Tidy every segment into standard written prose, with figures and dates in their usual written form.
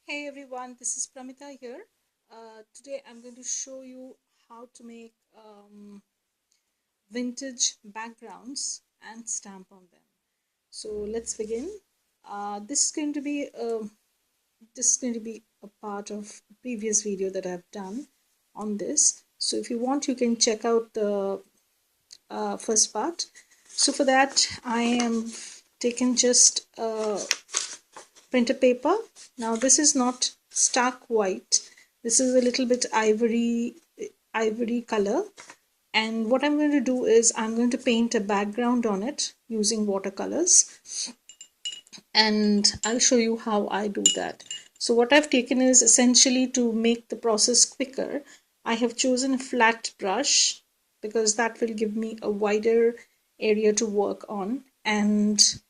Hey everyone, this is Pramita here. Today I'm going to show you how to make vintage backgrounds and stamp on them. So let's begin. This is going to be a part of a previous video that I've done on this. So if you want, you can check out the first part. So for that, I am taken just printer paper. Now this is not stark white. This is a little bit ivory color. And what I'm going to do is I'm going to paint a background on it using watercolors. And I'll show you how I do that. So what I've taken is essentially to make the process quicker. I have chosen a flat brush because that will give me a wider area to work on, and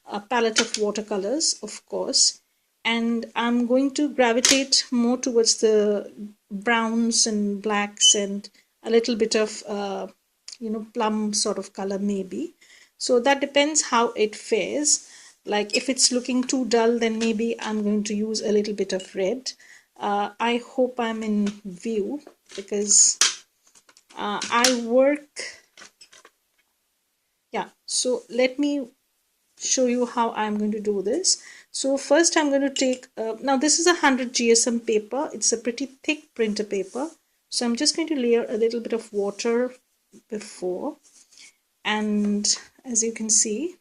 a palette of watercolors, of course, and I'm going to gravitate more towards the browns and blacks and a little bit of plum sort of color maybe. So that depends how it fares. Like if it's looking too dull, then maybe I'm going to use a little bit of red. I hope I'm in view because I work. Yeah, so let me show you how I'm going to do this. So first I'm going to take, now this is a 100 GSM paper. It's a pretty thick printer paper. So I'm just going to layer a little bit of water before, and as you can see,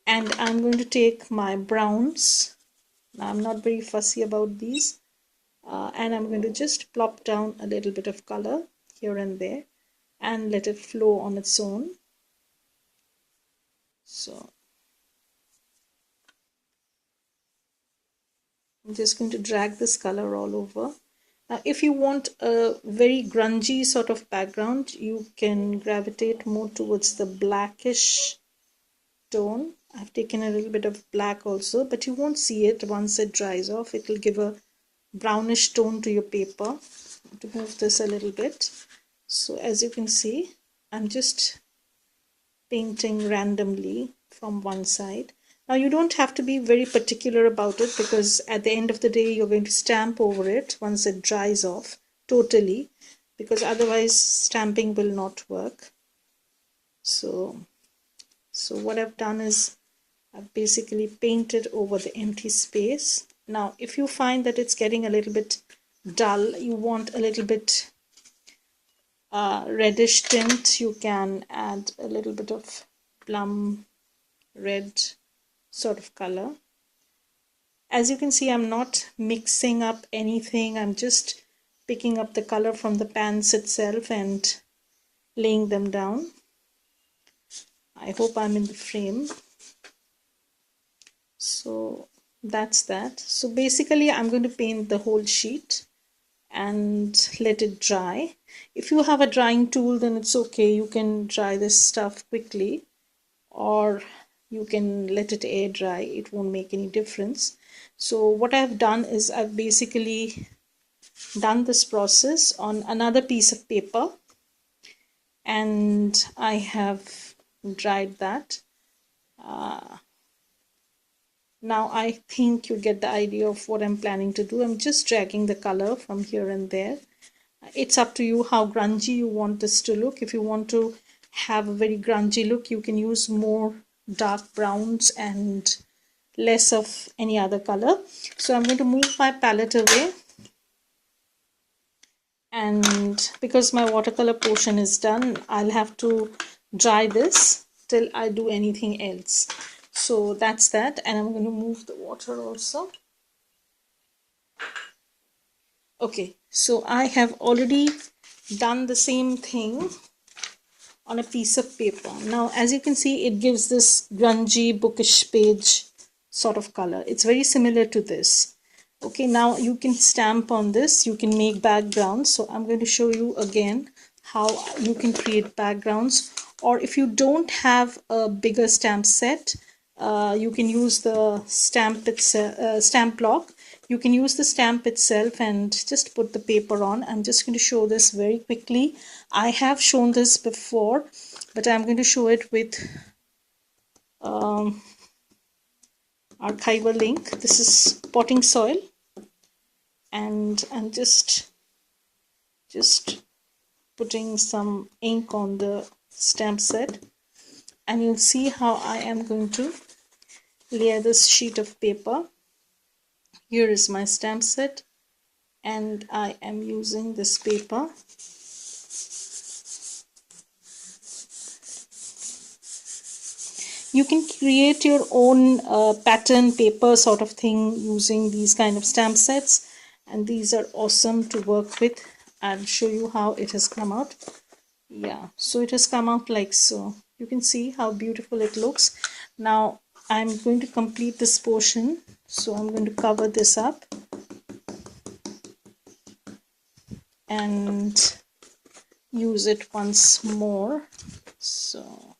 and I'm going to take my browns. Now I'm not very fussy about these, and I'm going to just plop down a little bit of color here and there and let it flow on its own. So I'm just going to drag this color all over. Now, if you want a very grungy sort of background, you can gravitate more towards the blackish tone. I've taken a little bit of black also, but you won't see it once it dries off. It will give a brownish tone to your paper. To move this a little bit. So as you can see, I'm just painting randomly from one side. Now you don't have to be very particular about it because at the end of the day you're going to stamp over it once it dries off totally, because otherwise stamping will not work. So what I've done is I've basically painted over the empty space. Now if you find that it's getting a little bit dull, you want a little bit reddish tint, you can add a little bit of plum red sort of color. As you can see, I'm not mixing up anything. I'm just picking up the color from the pans itself and laying them down. I hope I'm in the frame. So that's that. So basically I'm going to paint the whole sheet and let it dry. If you have a drying tool, then it's okay. You can dry this stuff quickly, or you can let it air dry. It won't make any difference. So what I've done is I've basically done this process on another piece of paper, and I have dried that. Now I think you get the idea of what I'm planning to do. I'm just dragging the color from here and there. It's up to you how grungy you want this to look. If you want to have a very grungy look, you can use more dark browns and less of any other color. So I'm going to move my palette away, and because my watercolor portion is done, I'll have to dry this till I do anything else. So that's that, and I'm going to move the water also. Okay, so I have already done the same thing on a piece of paper. Now as you can see, it gives this grungy bookish page sort of color. It's very similar to this. Okay, now you can stamp on this, you can make backgrounds. So I'm going to show you again how you can create backgrounds, or if you don't have a bigger stamp set, you can use the stamp block. You can use the stamp itself and just put the paper on. I'm just going to show this very quickly. I have shown this before, but I'm going to show it with archival ink. This is potting soil, and I'm just putting some ink on the stamp set, and you'll see how I am going to layer this sheet of paper. Here is my stamp set, and I am using this paper. You can create your own pattern paper sort of thing using these kind of stamp sets, and these are awesome to work with. I'll show you how it has come out. Yeah, so it has come out like so. You can see how beautiful it looks. Now I'm going to complete this portion, so I'm going to cover this up and use it once more. So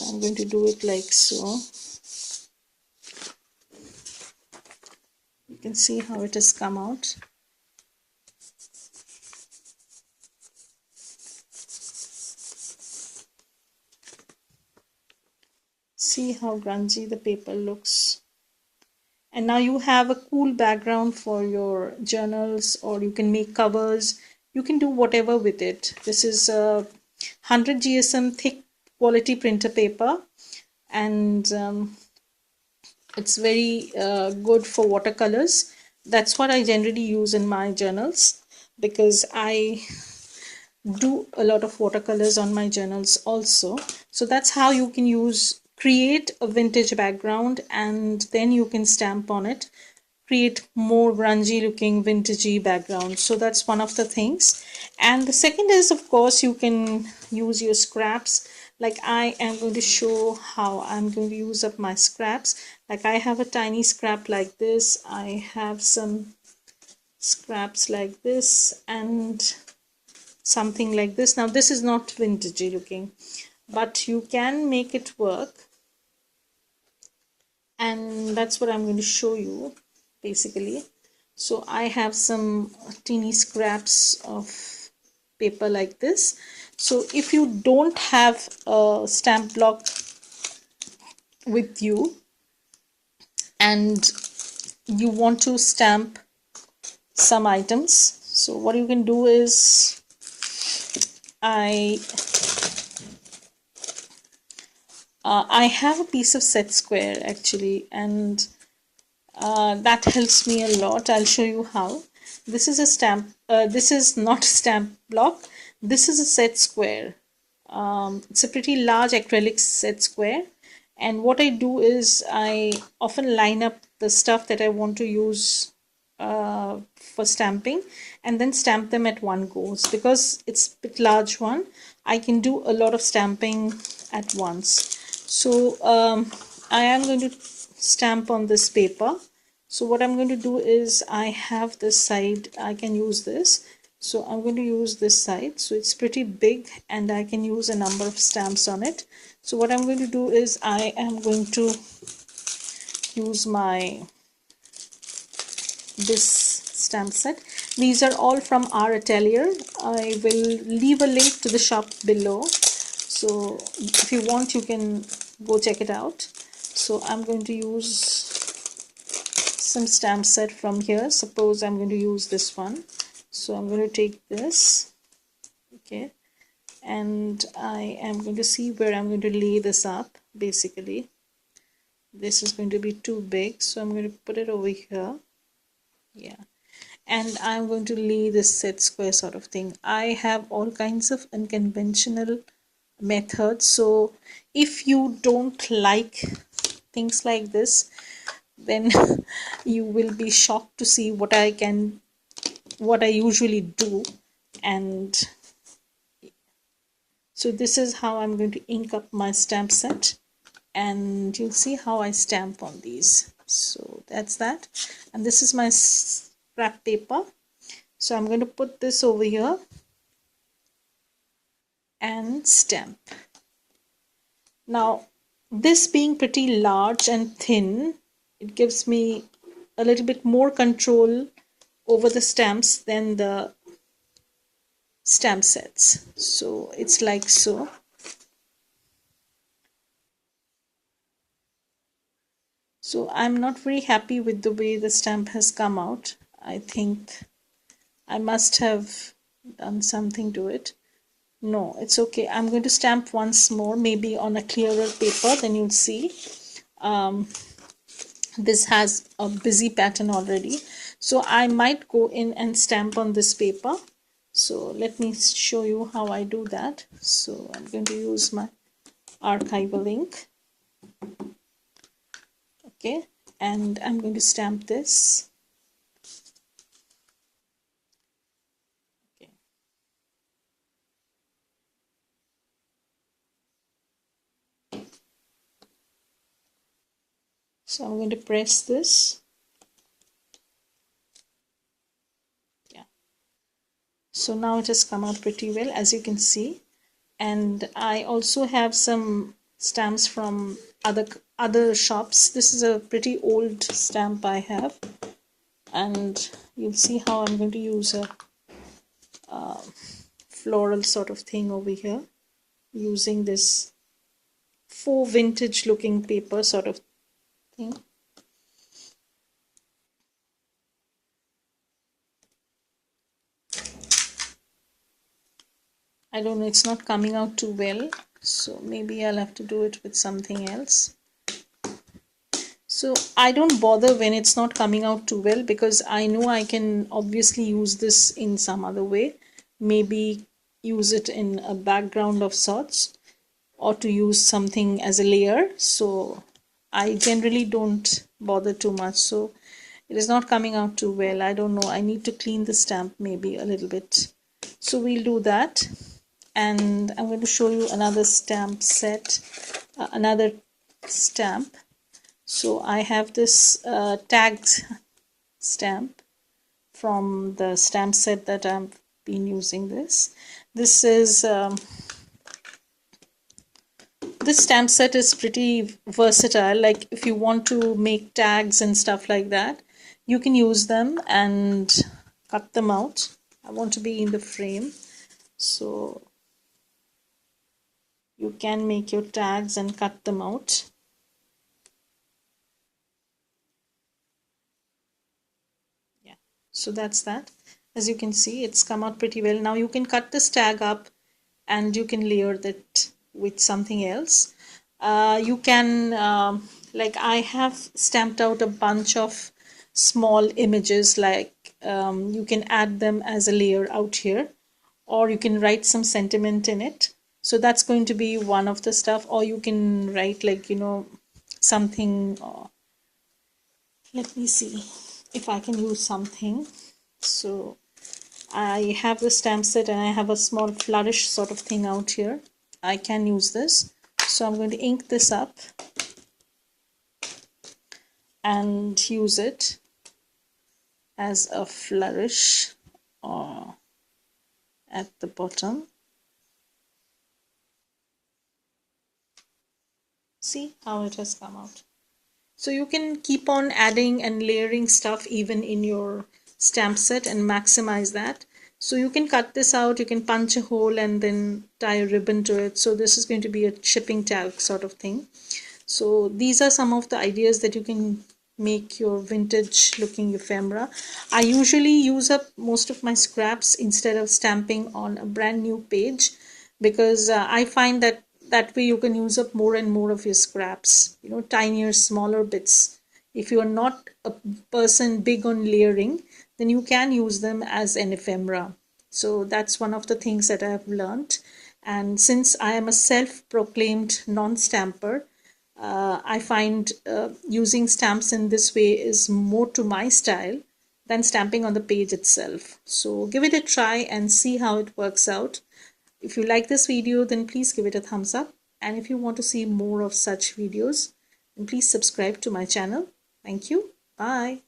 I'm going to do it like so. You can see how it has come out. See how grungy the paper looks. And now you have a cool background for your journals, or you can make covers. You can do whatever with it. This is a 100 GSM thick quality printer paper, and it's very good for watercolors. That's what I generally use in my journals, because I do a lot of watercolors on my journals also. So that's how you can create a vintage background, and then you can stamp on it, create more grungy looking vintagey background. So that's one of the things. And the second is, of course, you can use your scraps. Like I am going to show how I'm going to use up my scraps. Like I have a tiny scrap like this, I have some scraps like this, and something like this. Now this is not vintagey looking, but you can make it work, and that's what I'm going to show you basically. So I have some teeny scraps of paper like this. So if you don't have a stamp block with you and you want to stamp some items, so what you can do is I have a piece of set square actually, and that helps me a lot. I'll show you how. This is a stamp, this is not a stamp block, this is a set square. It's a pretty large acrylic set square, and what I do is I often line up the stuff that I want to use for stamping, and then stamp them at one go. Because it's a bit large one, I can do a lot of stamping at once. So I am going to stamp on this paper. So what I'm going to do is I have this side, I can use this. So I'm going to use this side. So it's pretty big and I can use a number of stamps on it. So what I'm going to do is I am going to use this stamp set. These are all from our atelier. I will leave a link to the shop below. So if you want, you can go check it out. So I'm going to use some stamp set from here. Suppose I'm going to use this one. So I'm going to take this, okay, and I am going to see where I'm going to lay this up. Basically, this is going to be too big, so I'm going to put it over here. Yeah, and I'm going to lay this set square sort of thing. I have all kinds of unconventional methods, so if you don't like things like this, then you will be shocked to see what I usually do. And so this is how I'm going to ink up my stamp set, and you'll see how I stamp on these. So that's that, and this is my scrap paper. So I'm going to put this over here and stamp. Now this being pretty large and thin, it gives me a little bit more control over the stamps than the stamp sets. So it's like so. So I'm not very happy with the way the stamp has come out. I think I must have done something to it. No, it's okay. I'm going to stamp once more, maybe on a clearer paper, then you'll see. This has a busy pattern already. So I might go in and stamp on this paper. So let me show you how I do that. So I'm going to use my archival ink. Okay, and I'm going to stamp this. Okay. So I'm going to press this. Yeah. So now it has come out pretty well, as you can see. And I also have some stamps from other shops. This is a pretty old stamp I have, and you'll see how I'm going to use a floral sort of thing over here using this faux vintage looking paper sort of thing. I don't know, it's not coming out too well, so maybe I'll have to do it with something else. So I don't bother when it's not coming out too well, because I know I can obviously use this in some other way. Maybe use it in a background of sorts, or to use something as a layer. So I generally don't bother too much. So it is not coming out too well. I don't know. I need to clean the stamp maybe a little bit. So we'll do that. And I'm going to show you another stamp set, another stamp. So I have this tagged stamp from the stamp set that I've been using this. This is this stamp set is pretty versatile. Like if you want to make tags and stuff like that, you can use them and cut them out. I want to be in the frame, so you can make your tags and cut them out. Yeah, so that's that. As you can see, it's come out pretty well. Now you can cut this tag up and you can layer that with something else. You can like I have stamped out a bunch of small images, like you can add them as a layer out here, or you can write some sentiment in it. So that's going to be one of the stuff. Or you can write, like, something. Let me see if I can use something. So I have the stamp set and I have a small flourish sort of thing out here. I can use this. So I'm going to ink this up and use it as a flourish at the bottom. See how it has come out. So you can keep on adding and layering stuff even in your stamp set and maximize that. So you can cut this out, you can punch a hole and then tie a ribbon to it. So this is going to be a shipping tag sort of thing. So these are some of the ideas that you can make your vintage looking ephemera. I usually use up most of my scraps instead of stamping on a brand new page, because I find that way you can use up more and more of your scraps, tinier, smaller bits. If you are not a person big on layering, then you can use them as an ephemera. So that's one of the things that I have learned. And since I am a self-proclaimed non-stamper, I find using stamps in this way is more to my style than stamping on the page itself. So give it a try and see how it works out. If you like this video, then please give it a thumbs up. And if you want to see more of such videos, then please subscribe to my channel. Thank you. Bye.